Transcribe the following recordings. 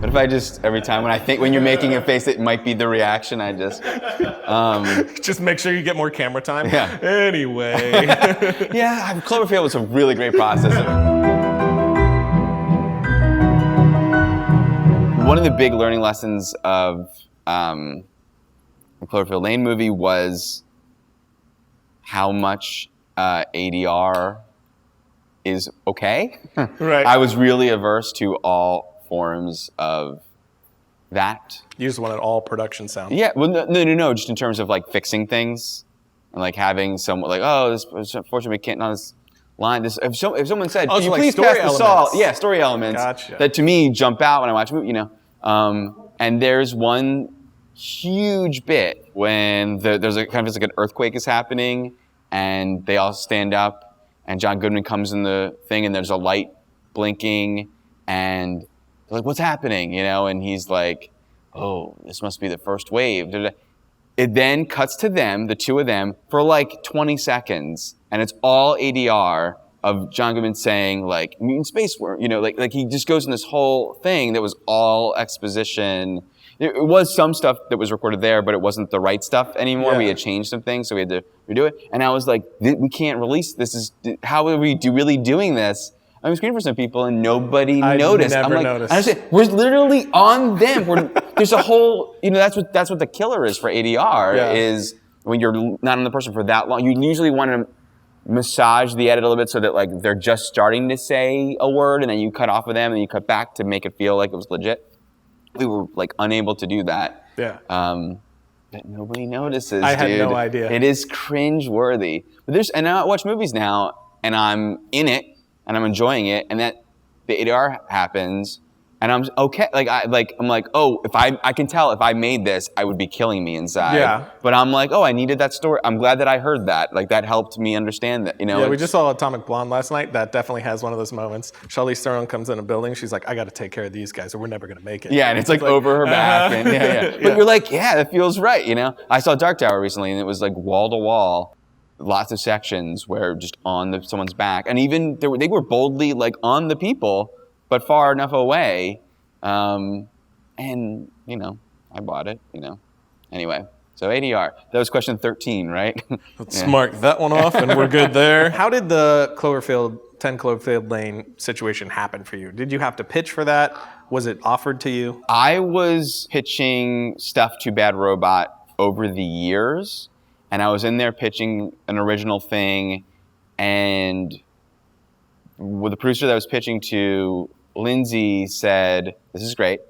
But if I just, every time when you're making a face, it might be the reaction, I just... Just make sure you get more camera time. Yeah. Anyway. Yeah, Cloverfield was a really great process. One of the big learning lessons of the Cloverfield Lane movie was how much ADR is okay. Right. I was really averse to all forms of that. You just wanted all production sound. Yeah, well, no, just in terms of like fixing things and like having someone like, oh, this unfortunately we can't on this line. If someone said, can you like please story pass the salt? elements. Yeah, story elements. Gotcha. That to me jump out when I watch a movie, and there's one huge bit when there's a kind of like an earthquake is happening, and they all stand up, and John Goodman comes in the thing, and there's a light blinking, and they're like, what's happening? And he's like, oh, this must be the first wave. It then cuts to them, the two of them, for like 20 seconds, and it's all ADR of John Goodman saying like mutant space worm, like he just goes in this whole thing that was all exposition. It was some stuff that was recorded there, but it wasn't the right stuff anymore. Yeah. We had changed some things, so we had to redo it. And I was like, we can't release this. How are we really doing this? I'm screening for some people, and nobody noticed. Never I'm like, noticed. I said, we're literally on them. There's a whole, that's what the killer is for ADR, is when you're not on the person for that long. You usually want to massage the edit a little bit so that like they're just starting to say a word, and then you cut off of them, and you cut back to make it feel like it was legit. We were like unable to do that. Yeah. But nobody notices, I had dude. no idea. It is cringe-worthy. And I watch movies now, and I'm in it, and I'm enjoying it, and that the ADR happens, and I'm okay. I'm like, oh, if I can tell if I made this, I would be killing me inside. Yeah. But I'm like, oh, I needed that story. I'm glad that I heard that. Like that helped me understand that. Yeah, we just saw Atomic Blonde last night. That definitely has one of those moments. Charlize Theron comes in a building. She's like, I got to take care of these guys, or we're never gonna make it. Yeah, and it's like over her back, and yeah. But you're like, yeah, that feels right. I saw Dark Tower recently, and it was like wall to wall. Lots of sections where just on someone's back, and even they were boldly like on the people, but far enough away, and I bought it. Anyway, so ADR. That was question 13, right? Let's mark that one off, and we're good there. How did the 10 Cloverfield Lane situation happen for you? Did you have to pitch for that? Was it offered to you? I was pitching stuff to Bad Robot over the years. And I was in there pitching an original thing, and with the producer that I was pitching to, Lindsay said, this is great.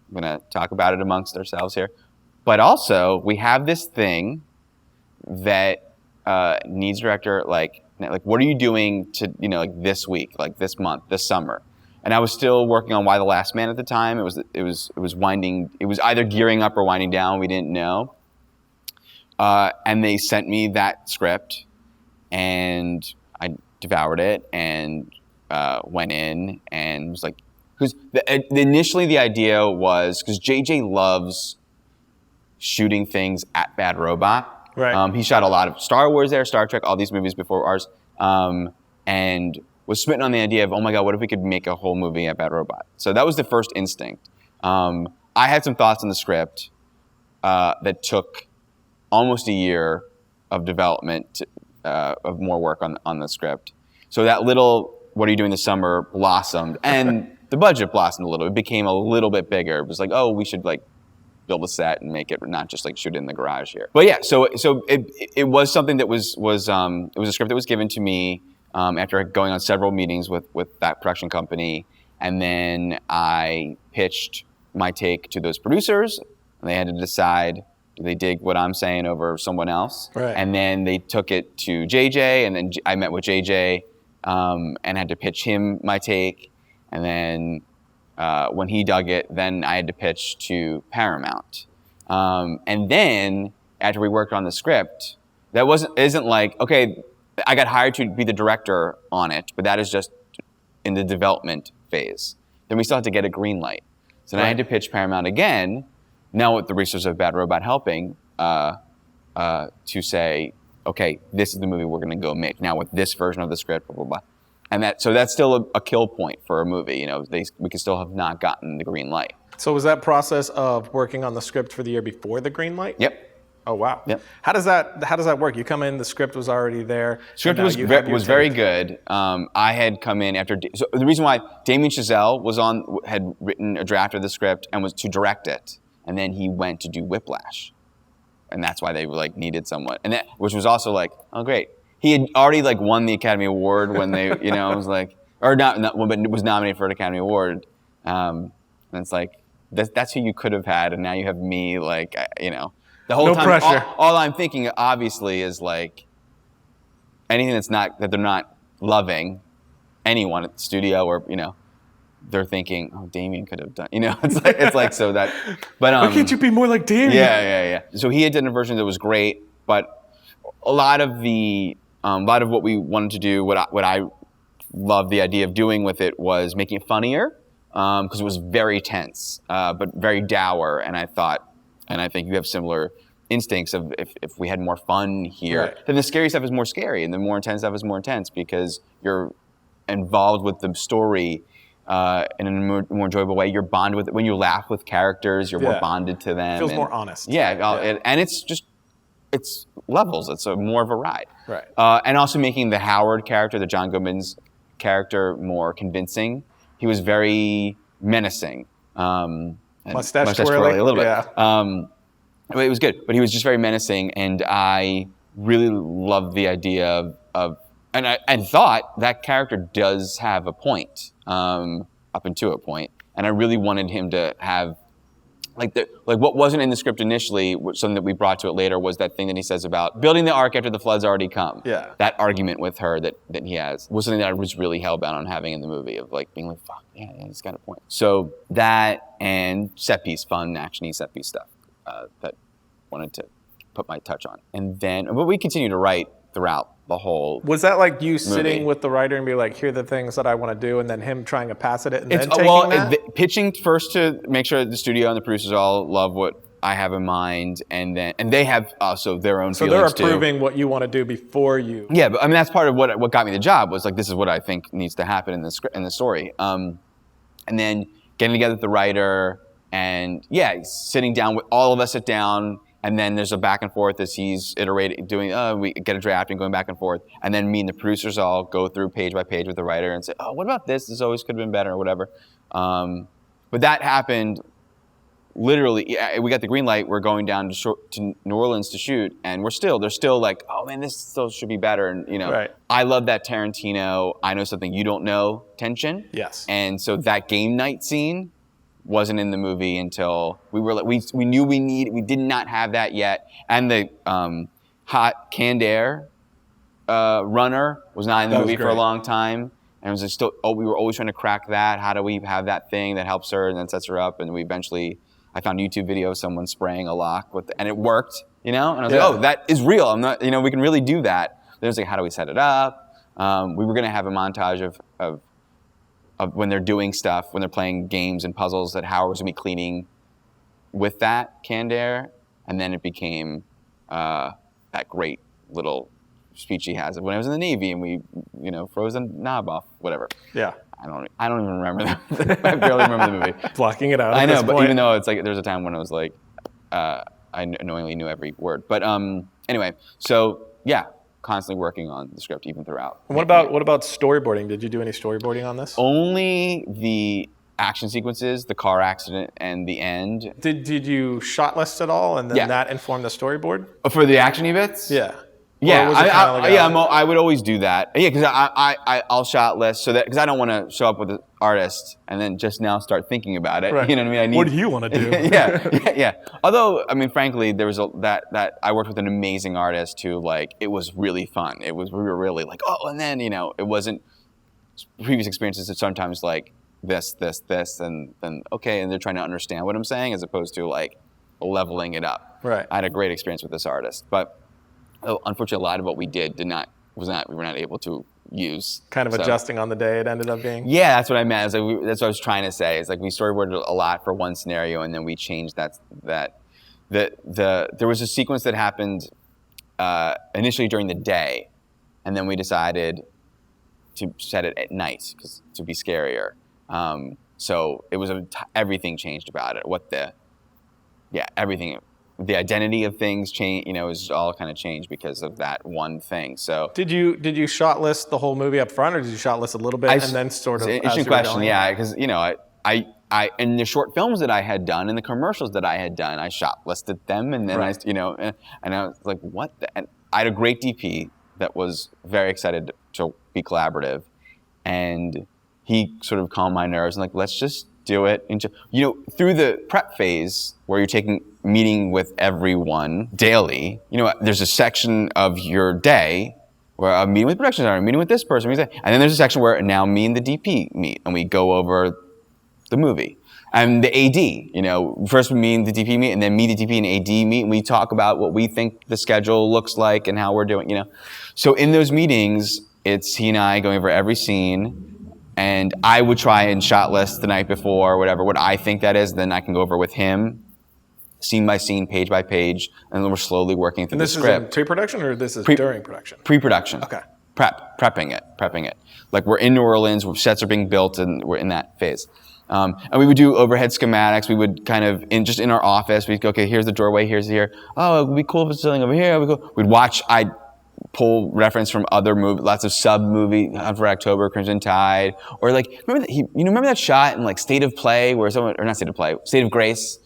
I'm going to talk about it amongst ourselves here. But also, we have this thing that needs director, like what are you doing to, like this week, like this month, this summer? And I was still working on Why the Last Man at the time. It was either gearing up or winding down. We didn't know. And they sent me that script, and I devoured it and went in and was like, because initially the idea was, because JJ loves shooting things at Bad Robot. Right. He shot a lot of Star Wars there, Star Trek, all these movies before ours, and was smitten on the idea of, oh my God, what if we could make a whole movie at Bad Robot? So that was the first instinct. I had some thoughts on the script that took almost a year of development, of more work on the script. So that little, what are you doing this summer, blossomed. And the budget blossomed a little. It became a little bit bigger. It was like, oh, we should like build a set and make it not just like shoot it in the garage here. But yeah, so it was something that was it was a script that was given to me after going on several meetings with that production company. And then I pitched my take to those producers, and they had to decide, do they dig what I'm saying over someone else? Right. And then they took it to JJ, and then I met with JJ and had to pitch him my take. And then when he dug it, then I had to pitch to Paramount. And then after we worked on the script, that isn't like, okay, I got hired to be the director on it, but that is just in the development phase. Then we still had to get a green light. So then I had to pitch Paramount again, now with the research of Bad Robot helping, to say, okay, this is the movie we're going to go make now with this version of the script, blah, blah, blah. And so that's still a kill point for a movie. We could still have not gotten the green light. So was that process of working on the script for the year before the green light? Yep. Oh wow. Yep. How does that work? You come in, the script was already there. Script was very good. I had come in after. So the reason why Damien Chazelle had written a draft of the script and was to direct it, and then he went to do Whiplash, and that's why they like needed someone, which was also like, oh great. He had already like won the Academy Award when they, was like, or not, but was nominated for an Academy Award, and it's like that's who you could have had, and now you have me, like, The whole time, pressure. All I'm thinking, obviously, is like anything that they're not loving, anyone at the studio, or they're thinking, oh, Damien could have done. It's like so that. But why can't you be more like Damien? Yeah. So he had done a version that was great, but a lot of what we wanted to do, what I loved the idea of doing with it was making it funnier, because it was very tense, but very dour, and I thought. And I think you have similar instincts of if we had more fun here, right. then the scary stuff is more scary, and the more intense stuff is more intense because you're involved with the story in a more enjoyable way. You're bonded with it. When you laugh with characters, you're more bonded to them. It feels more honest. And it's levels. It's more of a ride. Right. And also making the Howard character, the John Goodman's character, more convincing. He was very menacing. Mustache twirly a little bit. Yeah. It was good, but he was just very menacing, and I really loved the idea of and I thought that character does have a point, up until a point, and I really wanted him to have like what wasn't in the script initially, something that we brought to it later, was that thing that he says about building the ark after the flood's already come. Yeah. That argument with her that he has was something that I was really hellbound on having in the movie, of like being like, fuck, yeah, he's got a point. So that and set piece, fun, actiony set piece stuff that wanted to put my touch on. And then, but we continue to write throughout the whole Was that like you sitting movie. with the writer and be like, here are the things that I want to do, and then him trying to pass it and then taking that? Pitching first to make sure the studio and the producers all love what I have in mind, and they have also their own feelings too. So they're approving what you want to do before you. Yeah, but I mean that's part of what got me the job, was like, this is what I think needs to happen in the script, in the story. And then getting together with the writer, and sitting down with all of us, sit down. And then there's a back and forth as he's iterating, we get a draft and going back and forth. And then me and the producers all go through page by page with the writer and say, oh, what about this? This always could have been better, or whatever. But that happened literally. We got the green light. We're going down to New Orleans to shoot. And they're still like, oh man, this still should be better. And Right. I love that Tarantino, I know something you don't know tension. Yes. And so that game night scene wasn't in the movie until we knew we did not have that yet, and the hot canned air runner was not in the movie for a long time, and it was just we were always trying to crack that. How do we have that thing that helps her and then sets her up? And I found a YouTube video of someone spraying a lock and it worked, and I was like, oh, that is real. I'm not, we can really do that. Then it was like, how do we set it up? We were gonna have a montage of when they're doing stuff, when they're playing games and puzzles, that Howard was going to be cleaning with that canned air. And then it became that great little speech he has of when I was in the Navy and we, froze a knob off, whatever. Yeah. I don't even remember that. I barely remember the movie. Blocking it out. I know, but even though it's like, there's a time when it was like, I annoyingly knew every word. But anyway, so yeah. Constantly working on the script even throughout. And what about storyboarding? Did you do any storyboarding on this? Only the action sequences, the car accident, and the end. Did you shotlist at all, and then that informed the storyboard? For the actiony bits? Yeah. Yeah, I would always do that. Yeah, because I'll shot list so that, because I don't want to show up with an artist and then just now start thinking about it. Right. You know what I mean? What do you want to do? yeah. Although, I mean, frankly, there was that I worked with an amazing artist who, like, it was really fun. We were really like, oh, and then it wasn't previous experiences that sometimes like this, and then okay, and they're trying to understand what I'm saying as opposed to like leveling it up. Right. I had a great experience with this artist, but. Unfortunately, a lot of what we did we were not able to use. Kind of adjusting on the day it ended up being? Yeah, that's what I meant. That's what I was trying to say. It's like we storyboarded a lot for one scenario, and then we changed that. There was a sequence that happened initially during the day, and then we decided to set it at night to be scarier. So it was everything changed about it. Everything. The identity of things change, is all kind of changed because of that one thing. So Did you shotlist the whole movie up front, or did you shotlist a little bit and then sort of? It's an interesting question, yeah, because I in the short films that I had done and the commercials that I had done, I shotlisted them, and then Right. and I was like, what? And I had a great DP that was very excited to be collaborative, and he sort of calmed my nerves and like, let's just do it. Through the prep phase where you're meeting with everyone daily, there's a section of your day where I'm meeting with production designer, I'm meeting with this person, and then there's a section where now me and the DP meet and we go over the movie. And the AD, first me and the DP meet, and then me, the DP, and AD meet, and we talk about what we think the schedule looks like and how we're doing, So in those meetings, it's he and I going over every scene, and I would try and shot list the night before, whatever, what I think that is, then I can go over with him, scene by scene, page by page, and then we're slowly working through the script. And this is in pre-production, or this is during production? Pre-production. Okay. Prepping it. Like we're in New Orleans, where sets are being built, and we're in that phase. And we would do overhead schematics. We would kind of, in our office, we'd go, okay, here's the doorway, here's here. Oh, it would be cool if it's something over here. We'd watch, I'd pull reference from other movies, lots of sub-movie, Hunt for October, Crimson Tide, or like, remember that shot in like State of Play, where someone, or not State of Play, State of Grace,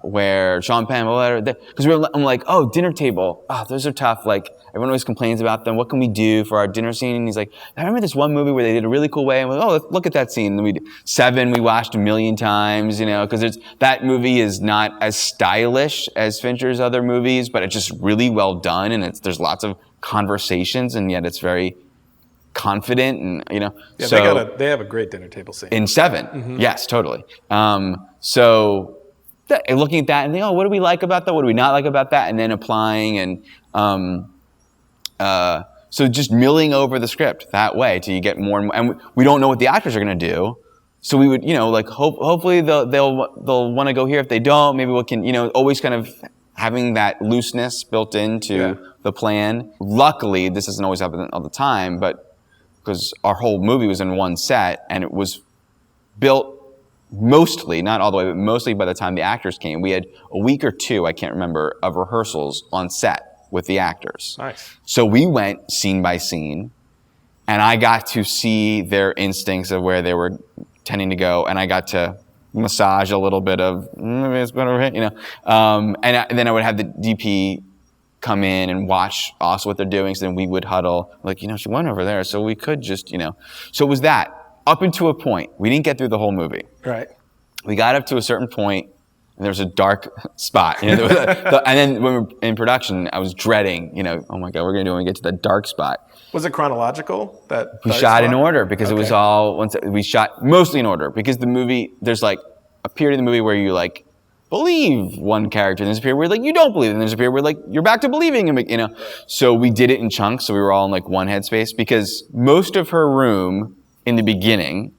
where Sean Penn, because I'm like, oh, dinner table, oh, those are tough, like, everyone always complains about them, what can we do for our dinner scene? And he's like, I remember this one movie where they did a really cool way, and we're like, oh, let's look at that scene. And we Seven, we watched a million times, because that movie is not as stylish as Fincher's other movies, but it's just really well done, and there's lots of conversations, and yet it's very confident, and Yeah, so they have a great dinner table scene. in Seven, yes, totally. So looking at that and thinking, oh, what do we like about that? What do we not like about that? And then applying and so just milling over the script that way till you get more and more. And we don't know what the actors are going to do. So we would, hopefully they'll want to go here. If they don't, maybe we can, always kind of having that looseness built into the plan. Luckily, this doesn't always happen all the time, but because our whole movie was in one set and it was built mostly, not all the way, but mostly by the time the actors came. We had a week or two, I can't remember, of rehearsals on set with the actors. Nice. So we went scene by scene, and I got to see their instincts of where they were tending to go, and I got to massage a little bit of, maybe it's better, and then I would have the DP come in and watch also what they're doing, so then we would huddle, like, she went over there, so we could just, So it was that. Up into a point. We didn't get through the whole movie. Right. We got up to a certain point, and there was a dark spot. And then when we were in production, I was dreading, oh my God, we're going to do when we get to that dark spot. Was it chronological? We shot in order because it was all, we shot mostly in order because the movie, there's like a period in the movie where you like believe one character, and there's a period where like you don't believe, and there's a period where like you're back to believing him, So we did it in chunks, so we were all in like one headspace because most of her room in the beginning,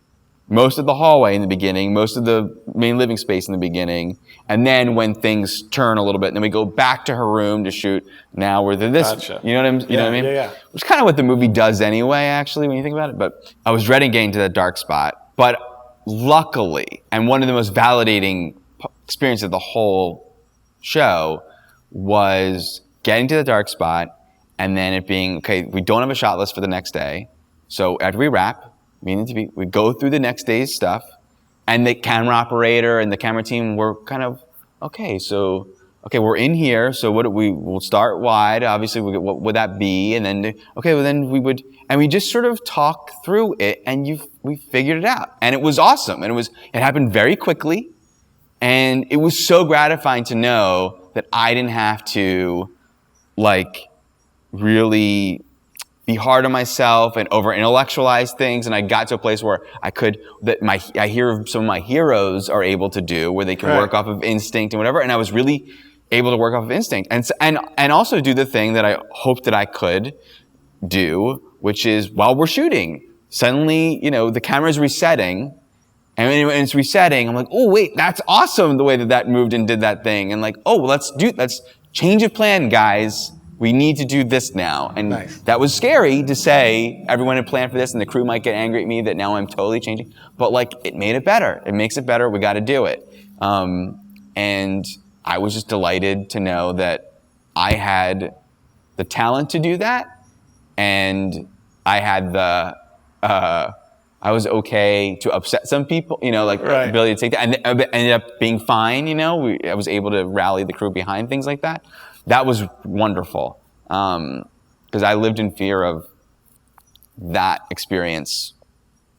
most of the hallway in the beginning, most of the main living space in the beginning, and then when things turn a little bit, then we go back to her room to shoot. Now we're this, Gotcha. You know what I mean? Yeah. Which is kind of what the movie does anyway, actually, when you think about it. But I was dreading getting to that dark spot. But luckily, and one of the most validating experiences of the whole show was getting to the dark spot, and then it being, okay, we don't have a shot list for the next day. So after we wrap, we go through the next day's stuff, and the camera operator and the camera team were kind of, we're in here, so we'll start wide, obviously, what would that be? And then, we just sort of talk through it, and we figured it out. And it was awesome, and it happened very quickly, and it was so gratifying to know that I didn't have to, really be hard on myself and over intellectualize things, and I got to a place where I hear some of my heroes are able to do, where they can work off of instinct and whatever, and I was really able to work off of instinct and also do the thing that I hoped that I could do, which is while we're shooting, suddenly the camera's resetting, and when it's resetting, I'm like, oh wait, that's awesome the way that moved and did that thing, and like, oh, let's change of plan, guys. we need to do this now. And Nice. that was scary to say, everyone had planned for this and the crew might get angry at me that now I'm totally changing. But like, it made it better. It makes it better. We got to do it. And I was just delighted to know that I had the talent to do that. And I had I was okay to upset some people, like Right. ability to take that, and it ended up being fine. I was able to rally the crew behind things like that. That was wonderful, because I lived in fear of that experience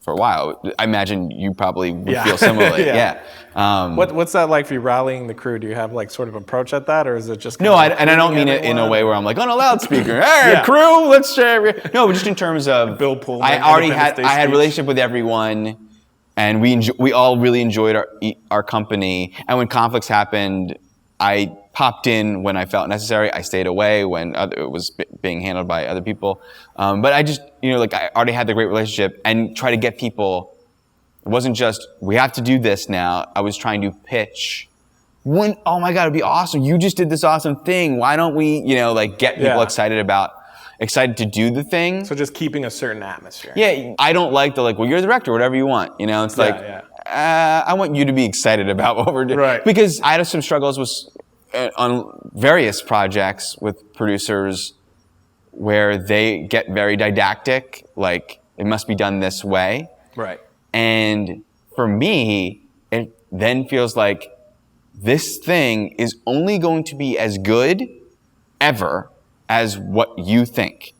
for a while. I imagine you probably would feel similarly. Yeah. Yeah. What's that like for you rallying the crew? Do you have like sort of approach at that, or is it just No, and I don't mean it in a way where I'm like on a loudspeaker. Hey, Yeah. crew, let's share. No, but just in terms of Bill Pullman, I already had Independence Day I had a speech. relationship with everyone, and we all really enjoyed our company. And when conflicts happened, I popped in when I felt necessary. I stayed away when it was being handled by other people. But I just like I already had the great relationship and try to get people. It wasn't just, we have to do this now. I was trying to pitch. Oh my God, it'd be awesome. You just did this awesome thing. Why don't we, get people excited to do the thing. So just keeping a certain atmosphere. Yeah, I don't like well, you're the director, whatever you want. It's I want you to be excited about what we're doing. Right. Because I had some struggles on various projects with producers where they get very didactic, like it must be done this way. Right. And for me, it then feels like this thing is only going to be as good ever as what you think.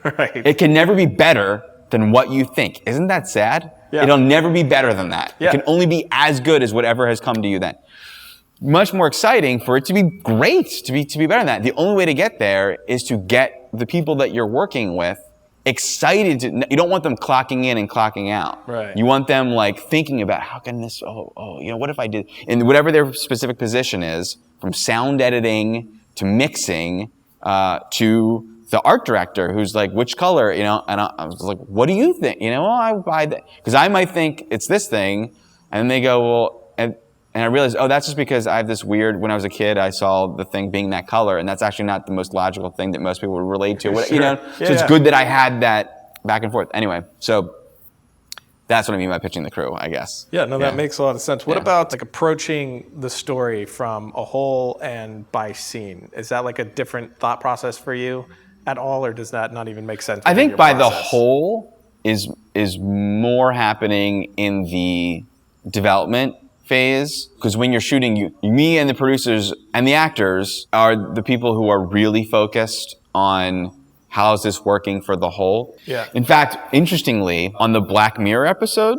Right. It can never be better than what you think. Isn't that sad? Yeah. It'll never be better than that. Yeah. It can only be as good as whatever has come to you then. Much more exciting for it to be great, to be better than that. The only way to get there is to get the people that you're working with excited. You don't want them clocking in and clocking out. Right. You want them thinking about how can this, what if I did, and whatever their specific position is, from sound editing to mixing to the art director who's like, which color, and I was like, what do you think? I would buy that. Because I might think it's this thing, and then they go, well, and I realized, that's just because I have this weird, when I was a kid, I saw the thing being that color, and that's actually not the most logical thing that most people would relate to. Sure. So it's good that I had that back and forth. Anyway, so that's what I mean by pitching the crew, I guess. Yeah, no, that makes a lot of sense. What about approaching the story from a whole and by scene? Is that a different thought process for you at all, or does that not even make sense? I think your by process? the whole is more happening in the development phase, because when you're shooting, me and the producers and the actors are the people who are really focused on how is this working for the whole. Yeah. In fact, interestingly, on the Black Mirror episode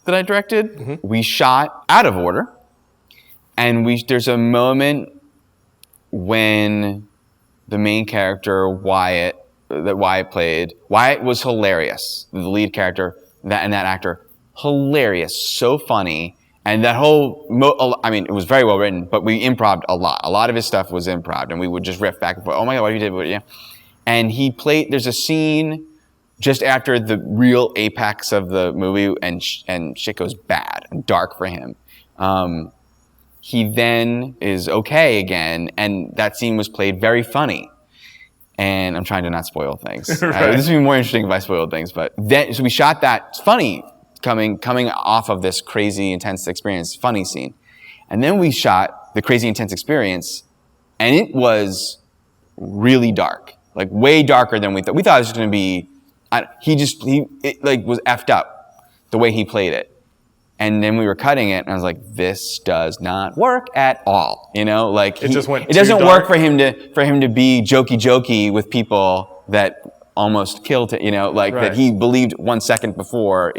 that I directed, we shot out of order, and there's a moment when the main character Wyatt played, Wyatt was hilarious. The lead character, that actor, hilarious, so funny. And that whole, it was very well written, but we improv'd a lot. A lot of his stuff was improv, and we would just riff back and forth. Oh my God, what you did, yeah. And there's a scene just after the real apex of the movie, and shit goes bad and dark for him. He then is okay again, and that scene was played very funny. And I'm trying to not spoil things. Right. This would be more interesting if I spoiled things, but so we shot that. It's funny. Coming off of this crazy, intense experience, funny scene. And then we shot the crazy, intense experience, and it was really dark, way darker than we thought. We thought it was going to be, it was effed up, the way he played it. And then we were cutting it, and I was like, this does not work at all. It just went it doesn't too work dark? for him to be jokey with people that almost killed it, Right. that he believed 1 second before,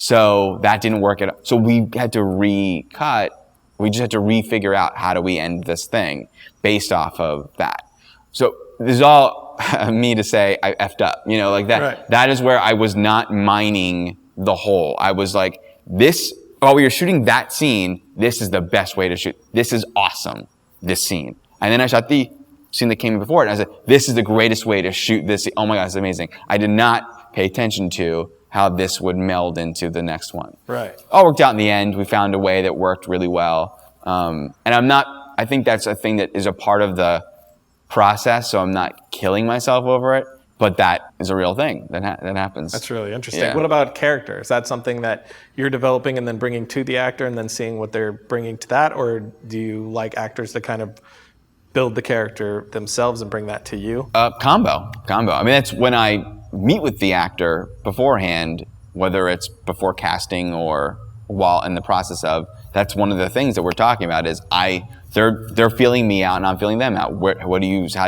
So that didn't work at all. So we had to recut. We just had to refigure out how do we end this thing based off of that. So this is all me to say I effed up, that. Right. That is where I was not mining the whole. I was like, while we were shooting that scene, this is the best way to shoot. This is awesome, this scene. And then I shot the scene that came before it, and I said, this is the greatest way to shoot this scene. Oh my God, it's amazing. I did not pay attention to how this would meld into the next one. Right. All worked out in the end. We found a way that worked really well. And I think that's a thing that is a part of the process, so I'm not killing myself over it. But that is a real thing that happens. That's really interesting. Yeah. What about character? Is that something that you're developing and then bringing to the actor and then seeing what they're bringing to that? Or do you like actors to kind of build the character themselves and bring that to you? Combo. I mean, that's when I meet with the actor beforehand, whether it's before casting or while in the process of, that's one of the things that we're talking about is they're feeling me out and I'm feeling them out. How do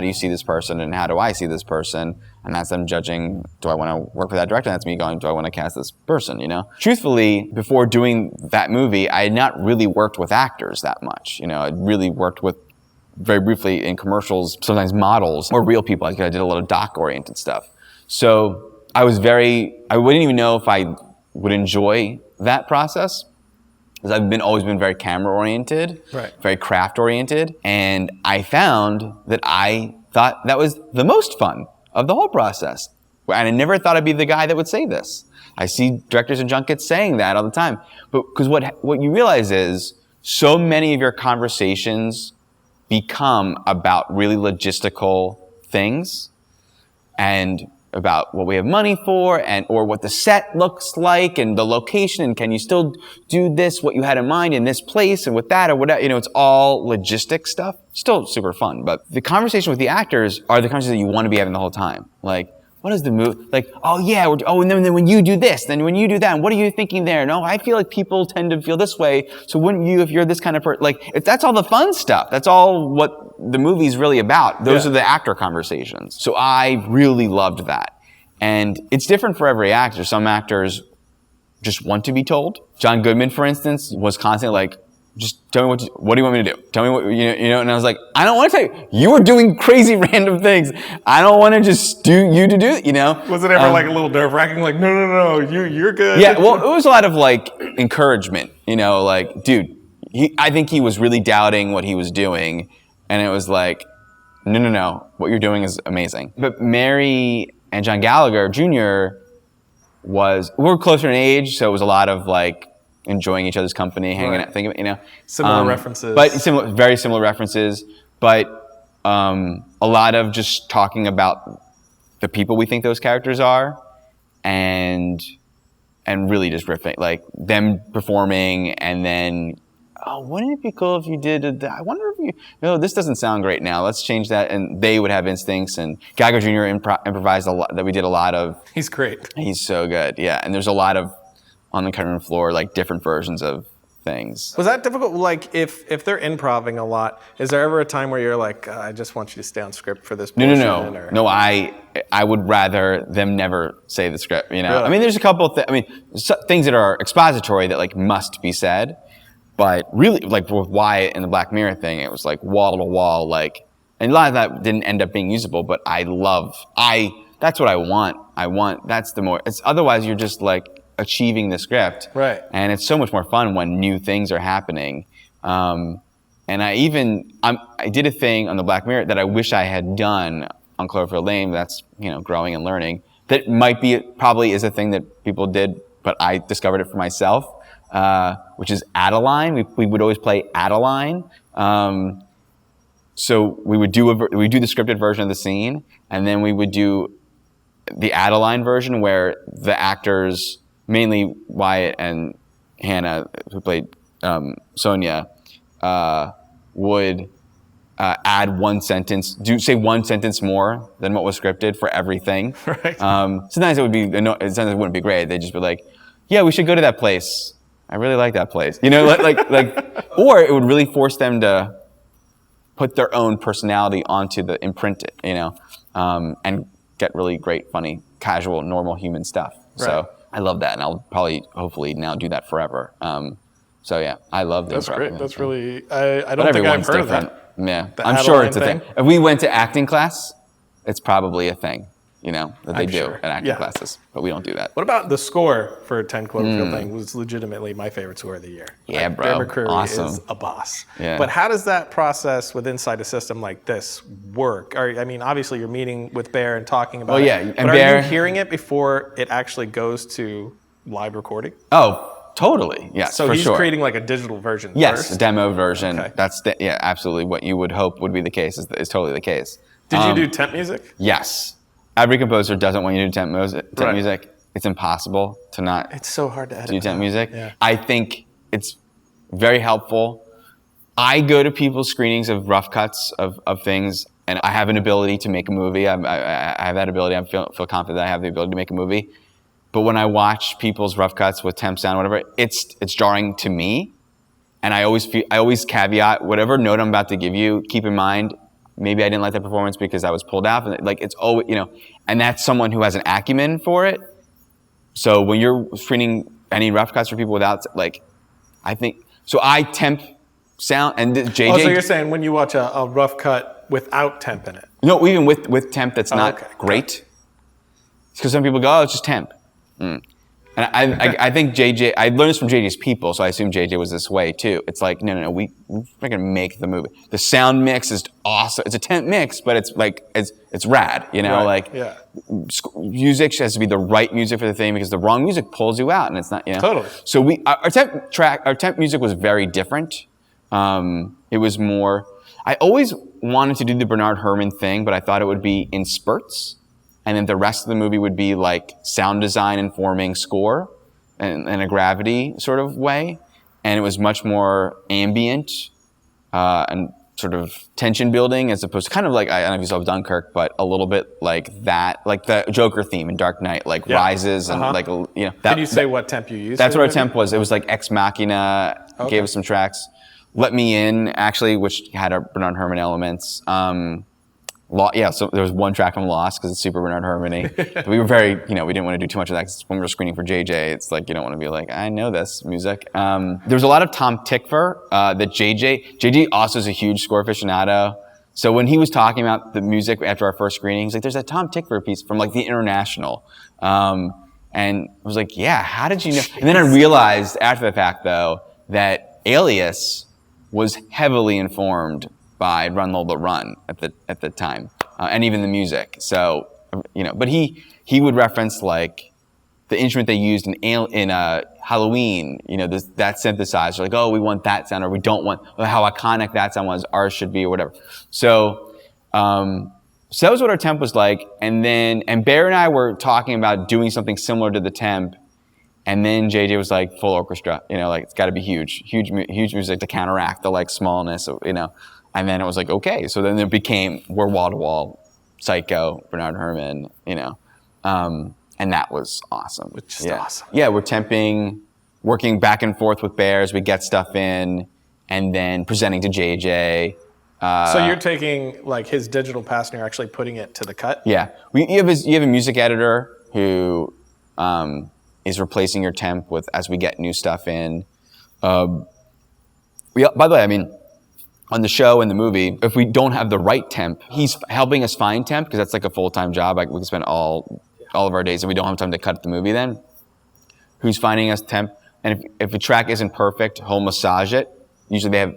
you see this person and how do I see this person? And that's them judging, do I want to work with that director? And that's me going, do I want to cast this person, you know? Truthfully, before doing that movie, I had not really worked with actors that much. You know, I'd really worked with, very briefly in commercials, sometimes models or real people. I did a lot of doc-oriented stuff. So I wouldn't even know if I would enjoy that process. Because I've always been very camera-oriented, right, very craft-oriented, and I found that I thought that was the most fun of the whole process. And I never thought I'd be the guy that would say this. I see directors and junkets saying that all the time. But because what you realize is so many of your conversations become about really logistical things and about what we have money for or what the set looks like and the location and can you still do this, what you had in mind in this place and with that or whatever. You know, it's all logistic stuff. Still super fun. But the conversation with the actors are the conversations that you want to be having the whole time. Like, what is the move? Like, oh yeah, and then when you do this, then when you do that, and what are you thinking there? No, I feel like people tend to feel this way. So wouldn't you, if you're this kind of person, like, if that's all the fun stuff, that's all what the movie's really about. Those are the actor conversations. So I really loved that. And it's different for every actor. Some actors just want to be told. John Goodman, for instance, was constantly like, just tell me what do you want me to do? Tell me what, you know, and I was like, I don't want to tell you. You are doing crazy random things. I don't want to just do you know? Was it ever like a little nerve-wracking, like, no, you're good? Yeah, well, it was a lot of like encouragement, you know, like, dude, I think he was really doubting what he was doing. And it was like, no, what you're doing is amazing. But Mary and John Gallagher Jr. we're closer in age, so it was a lot of like, enjoying each other's company, hanging out, thinking, you know. Similar references. But very similar references. But a lot of just talking about the people we think those characters are and really just riffing, like them performing and then, oh, wouldn't it be cool if you did I wonder if no, this doesn't sound great now. Let's change that. And they would have instincts. And Gallagher Jr. improvised a lot, that we did a lot of. He's great. He's so good, yeah. And there's a lot of on the cutting room floor, like different versions of things. Was that difficult? Like, if they're improvising a lot, is there ever a time where you're like, I just want you to stay on script for this portion? No. I would rather them never say the script. You know, Really? I mean, there's a couple of things that are expository that like must be said, but really, like with Wyatt and the Black Mirror thing, it was like wall to wall, like, and a lot of that didn't end up being usable. But that's what I want. That's the more. It's otherwise you're just like achieving the script, right? And it's so much more fun when new things are happening. And I did a thing on the Black Mirror that I wish I had done on Cloverfield Lane. That's, you know, growing and learning. That probably is a thing that people did, but I discovered it for myself, which is add-a-line. We would always play add-a-line. So we would do the scripted version of the scene, and then we would do the add-a-line version where the actors, mainly Wyatt and Hannah, who played Sonia, would add one sentence, say one sentence more than what was scripted for everything. Right. Sometimes it wouldn't be great. They'd just be like, "Yeah, we should go to that place. I really like that place." You know, or it would really force them to put their own personality onto the imprint it, you know, and get really great, funny, casual, normal human stuff. Right. So I love that, and I'll hopefully now do that forever. So yeah, I love the That's improv. great. That's really, I don't think I've heard different. of that. Yeah, The I'm sure it's a thing? thing. If we went to acting class, it's probably a thing, you know, that they I'm do sure. at acting classes, but we don't do that. What about the score for 10 Cloverfield thing? Was legitimately my favorite score of the year. Yeah, like, bro. Bear McCreary Awesome. is a boss. Yeah. But how does that process with inside a system like this work? I mean, obviously you're meeting with Bear and talking about it. And but Bear, are you hearing it before it actually goes to live recording? Oh, totally. Yes, so for he's sure. creating like a digital version Yes, first? a demo version. Okay. That's absolutely what you would hope would be the case is totally the case. Did you do temp music? Yes. Every composer doesn't want you to do temp Right. music. It's impossible to not It's so hard to edit. do temp music. Yeah. I think it's very helpful. I go to people's screenings of rough cuts of things, and I have an ability to make a movie. I have that ability. I feel confident that I have the ability to make a movie. But when I watch people's rough cuts with temp sound, whatever, it's jarring to me. And I always caveat whatever note I'm about to give you. Keep in mind, maybe I didn't like that performance because I was pulled out. Like it's always, and that's someone who has an acumen for it. So when you're screening any rough cuts for people without, like, I think so. I temp sound and JJ. Oh, so you're saying when you watch a rough cut without temp in it? No, even with temp, that's not great. It's because some people go, oh, it's just temp. And I think JJ, I learned this from JJ's people, so I assume JJ was this way too. It's like, no, we're gonna make the movie. The sound mix is awesome. It's a temp mix, but it's like, it's rad, Right. Yeah. Music has to be the right music for the thing because the wrong music pulls you out and it's not, Totally. So our temp music was very different. It was more, I always wanted to do the Bernard Herrmann thing, but I thought it would be in spurts. And then the rest of the movie would be like sound design informing score in a gravity sort of way. And it was much more ambient and sort of tension building as opposed to kind of like, I don't know if you saw Dunkirk, but a little bit like that, like the Joker theme in Dark Knight, like rises and like, Can you say what temp you used? That's what our temp was. It was like Ex Machina, gave us some tracks. Let Me In, actually, which had our Bernard Herrmann elements. So there was one track from Lost because it's super Bernard Herrmann-y. But we were very, we didn't want to do too much of that because when we were screening for JJ, it's like you don't want to be like, I know this music. There was a lot of Tom Tykwer that JJ also is a huge score aficionado. So when he was talking about the music after our first screening, he's like, there's a Tom Tykwer piece from like the International. And I was like, yeah, how did you know? And then I realized after the fact though, that Alias was heavily informed by Run Lola Run at the time, and even the music. So, but he would reference like the instrument they used in Halloween. That synthesizer. Like, oh, we want that sound, or we don't want how iconic that sound was. Ours should be, or whatever. So that was what our temp was like. And Bear and I were talking about doing something similar to the temp. And then JJ was like full orchestra. Like it's got to be huge music to counteract the like smallness. And then it was like, okay. So then it became, we're wall-to-wall, Psycho, Bernard Herrmann, and that was awesome. Which is awesome. Yeah, we're temping, working back and forth with Bears. We get stuff in, and then presenting to JJ. So you're taking like his digital pass and you're actually putting it to the cut? Yeah. You have a music editor who is replacing your temp as we get new stuff in. By the way, on the show and the movie, if we don't have the right temp, he's helping us find temp because that's like a full-time job. Like we can spend all of our days and we don't have time to cut the movie then. Who's finding us temp? And if a track isn't perfect, he'll massage it. Usually they have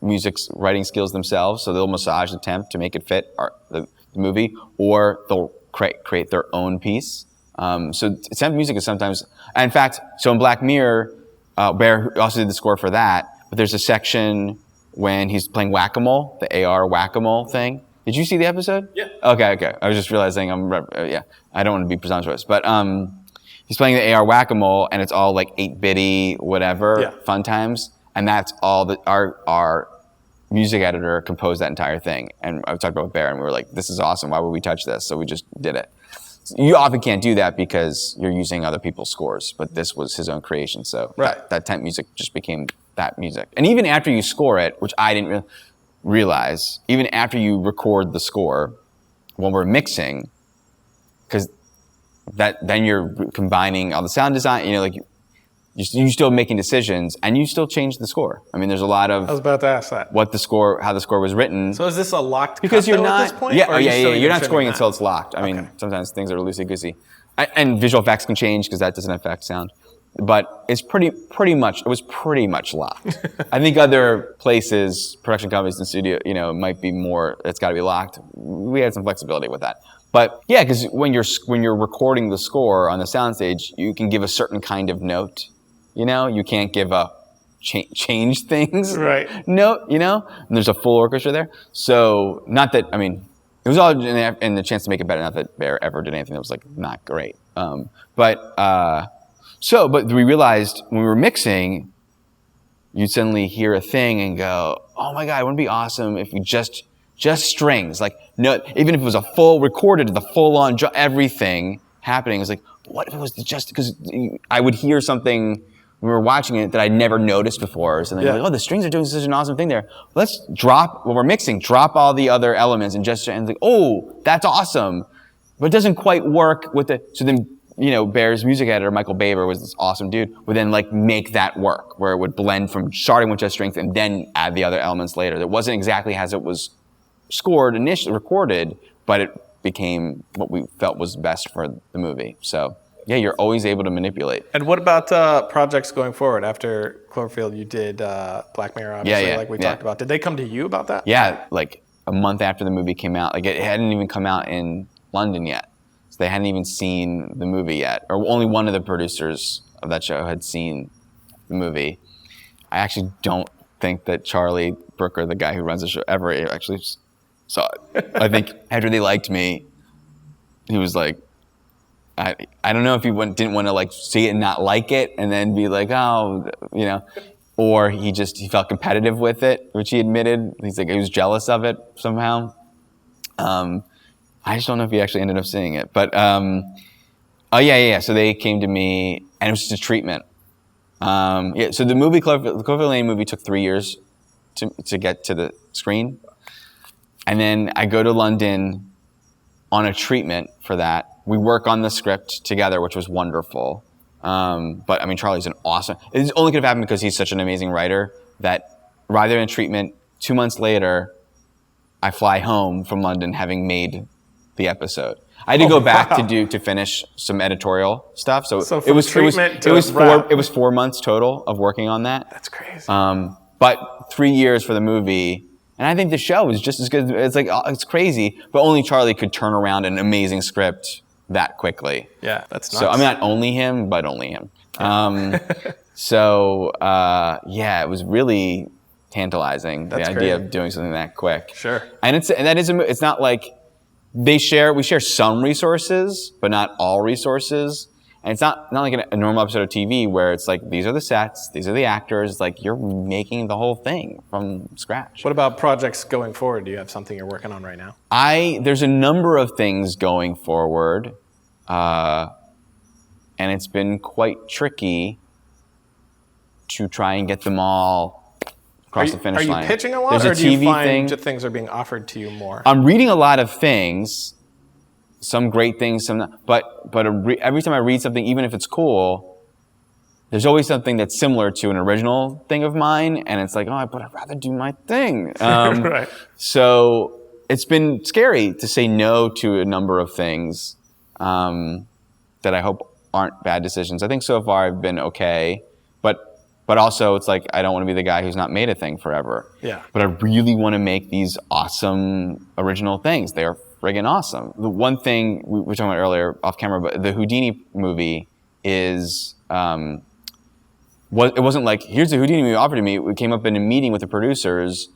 music's writing skills themselves, so they'll massage the temp to make it fit the movie, or they'll create their own piece. So temp music is sometimes, in fact, so in Black Mirror, Bear also did the score for that, but there's a section when he's playing whack-a-mole, the AR whack-a-mole thing. Did you see the episode? Yeah. Okay. I was just realizing I don't want to be presumptuous, but he's playing the AR whack-a-mole and it's all like 8-bitty whatever, fun times, and that's all that our music editor composed that entire thing. And I talked about it with Bear and we were like, this is awesome, why would we touch this? So we just did it. You often can't do that because you're using other people's scores, but this was his own creation, so that temp music just became that music. And even after you score it, which I didn't realize, even after you record the score, when we're mixing, because then you're combining all the sound design, you're still making decisions and you still change the score. There's a lot of. I was about to ask that. How the score was written. So is this a locked because cut you're not, at this point? Yeah, you're not scoring until it's locked. Sometimes things are loosey-goosey. And visual effects can change because that doesn't affect sound. But it's pretty much locked. I think other places, production companies in the studio, might be more, it's got to be locked. We had some flexibility with that. But yeah, because when you're recording the score on the soundstage, you can give a certain kind of note. You can't give a change things. Right. Note, and there's a full orchestra there. So not that, It was all and the chance to make it better. Not that Bear ever did anything that was like not great. But we realized when we were mixing, you'd suddenly hear a thing and go, "Oh my God, it would be awesome if we just strings, like no, even if it was a full recorded, the full on everything happening." It's like, what if it was just because I would hear something when we were watching it that I'd never noticed before. So then you're like, oh, the strings are doing such an awesome thing there. Let's drop, when we're mixing, drop all the other elements and just, and like, oh, that's awesome. But it doesn't quite work with the, so then, you know, Bear's music editor, Michael Baber, was this awesome dude, would then like make that work, where it would blend from starting with just strings and then add the other elements later. That wasn't exactly as it was scored initially, recorded, but it became what we felt was best for the movie. So yeah, you're always able to manipulate. And what about projects going forward? After Cloverfield, you did Blackmail, obviously, like we talked about. Did they come to you about that? Yeah, like a month after the movie came out. Like it hadn't even come out in London yet. So they hadn't even seen the movie yet. Or only one of the producers of that show had seen the movie. I actually don't think that Charlie Brooker, the guy who runs the show, ever actually saw it. I think after they liked me, he was like, I don't know if he didn't want to like see it and not like it and then be like, oh, you know, or he felt competitive with it, which he admitted. He's like, he was jealous of it somehow. I just don't know if he actually ended up seeing it, but, So they came to me and it was just a treatment. So the movie, the Cloverfield Lane movie took 3 years to get to the screen. And then I go to London on a treatment for that. We work on the script together, which was wonderful. But I mean, Charlie's an awesome, it only could have happened because he's such an amazing writer that rather than treatment, 2 months later, I fly home from London having made the episode. I had to go back to finish some editorial stuff. So it was 4 months total of working on that. That's crazy. But 3 years for the movie. And I think the show was just as good. It's like, it's crazy, but only Charlie could turn around an amazing script that quickly. Yeah, that's nuts. So, I mean, not only him, but only him. It was really tantalizing, the idea of doing something that quick. Sure. And it's not like we share some resources, but not all resources. And it's not like a normal episode of TV where it's like, these are the sets, these are the actors. It's like, you're making the whole thing from scratch. What about projects going forward? Do you have something you're working on right now? There's a number of things going forward. And it's been quite tricky to try and get them all across the finish line. Are you pitching a lot, or do you find that things are being offered to you more? I'm reading a lot of things. Some great things, some not. But every time I read something, even if it's cool, there's always something that's similar to an original thing of mine, and it's like, but I'd rather do my thing. Right. So it's been scary to say no to a number of things that I hope aren't bad decisions. I think so far I've been okay, but also it's like I don't want to be the guy who's not made a thing forever. Yeah. But I really want to make these awesome original things. They are friggin' awesome. The one thing we were talking about earlier off camera, but the Houdini movie is, it wasn't like, here's the Houdini movie offered to me. We came up in a meeting with the producers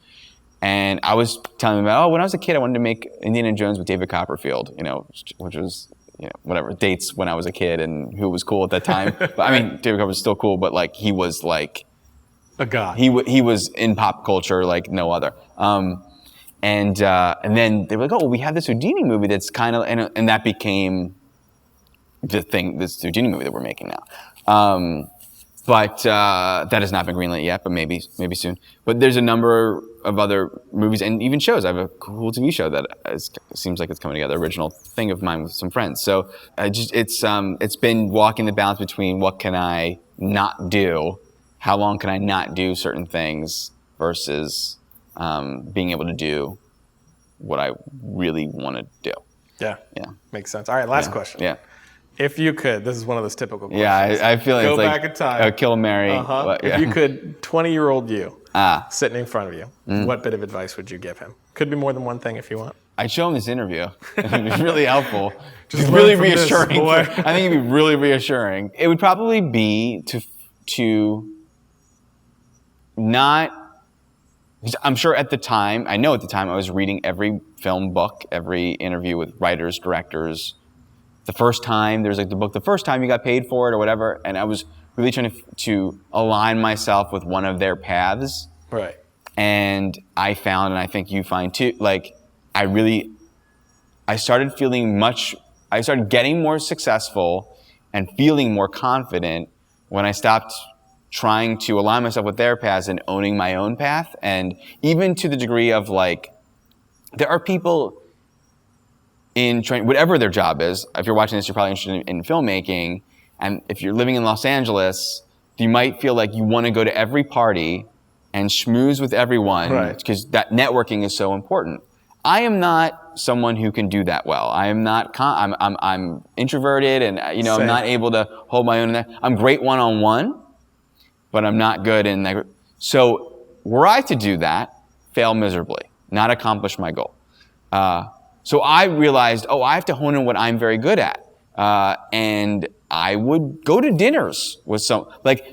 and I was telling them about, when I was a kid, I wanted to make Indiana Jones with David Copperfield, which was, whatever, dates when I was a kid and who was cool at that time. But I mean, David Copperfield was still cool, but like, he was like a god. He was in pop culture like no other. And then they were like, oh, well, we have this Houdini movie that's kind of, and that became the thing, this Houdini movie that we're making now. But that has not been greenlit yet, but maybe soon. But there's a number of other movies and even shows. I have a cool TV show that seems like it's coming together, original thing of mine with some friends. So it's been walking the balance between what can I not do, how long can I not do certain things versus being able to do what I really want to do. Yeah. Makes sense. All right, last question. Yeah. If you could, this is one of those typical questions. Yeah, I feel like go it's like back in time. Kill Mary. If you could, 20-year-old you, sitting in front of you, what bit of advice would you give him? Could be more than one thing if you want. I'd show him this interview. It's really helpful. Just really reassuring. I think it'd be really reassuring. It would probably be to not because I'm sure at the time, I was reading every film book, every interview with writers, directors. The first time, there's like the book, the first time you got paid for it or whatever, and I was really trying to align myself with one of their paths. Right. And I found, and I think you find too, like I started getting more successful and feeling more confident when I stopped trying to align myself with their paths and owning my own path. And even to the degree of like, there are people in whatever their job is. If you're watching this, you're probably interested in filmmaking. And if you're living in Los Angeles, you might feel like you want to go to every party and schmooze with everyone because that networking is so important. I am not someone who can do that well. I am not. I'm introverted, and I'm not able to hold my own in that. I'm great one-on-one, but I'm not good in that. So were I to do that, fail miserably, not accomplish my goal. So I realized, I have to hone in what I'm very good at, and I would go to dinners with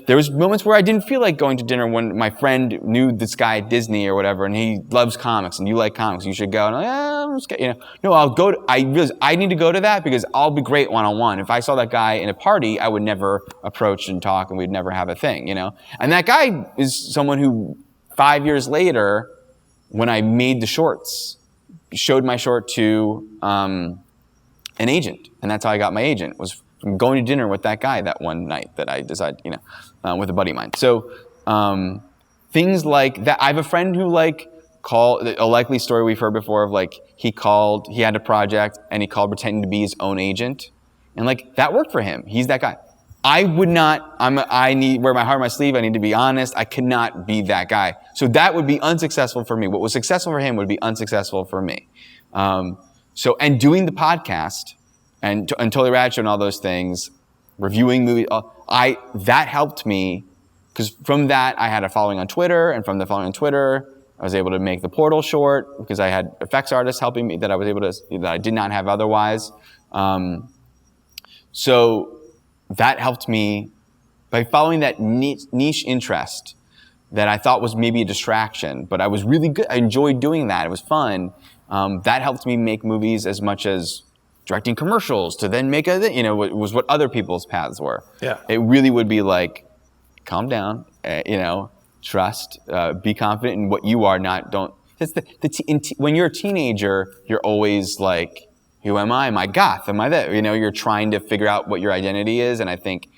there was moments where I didn't feel like going to dinner when my friend knew this guy at Disney or whatever, and he loves comics, and you like comics, you should go. And I'm like, no, I'll go. I realized I need to go to that because I'll be great one-on-one. If I saw that guy in a party, I would never approach and talk, and we'd never have a thing, And that guy is someone who 5 years later, when I made the shorts, showed my short to an agent, and that's how I got my agent, was from going to dinner with that guy that one night that I decided, with a buddy of mine. So things like that. I have a friend who called, a likely story we've heard before of he had a project and he called pretending to be his own agent, and that worked for him. He's that guy. I would not. I need wear my heart on my sleeve. I need to be honest. I could not be that guy. So that would be unsuccessful for me. What was successful for him would be unsuccessful for me. And doing the podcast and Totally Rad Show and all those things, reviewing movies, that helped me because from that I had a following on Twitter, and from the following on Twitter, I was able to make the Portal short because I had effects artists helping me that I did not have otherwise. So that helped me by following that niche interest that I thought was maybe a distraction, but I was really good. I enjoyed doing that. It was fun. That helped me make movies as much as directing commercials to then make was what other people's paths were. Yeah. It really would be calm down, trust, be confident in what you are, don't. When you're a teenager, you're always who am I? Am I goth? Am I that? You're trying to figure out what your identity is. And I think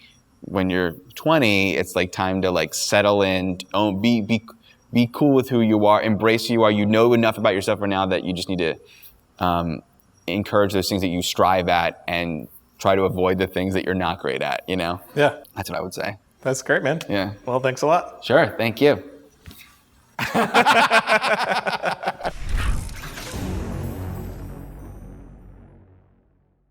when you're 20, it's time to settle in, be cool with who you are, embrace who you are. You know enough about yourself right now that you just need to encourage those things that you strive at and try to avoid the things that you're not great at, Yeah. That's what I would say. That's great, man. Yeah. Well, thanks a lot. Sure. Thank you.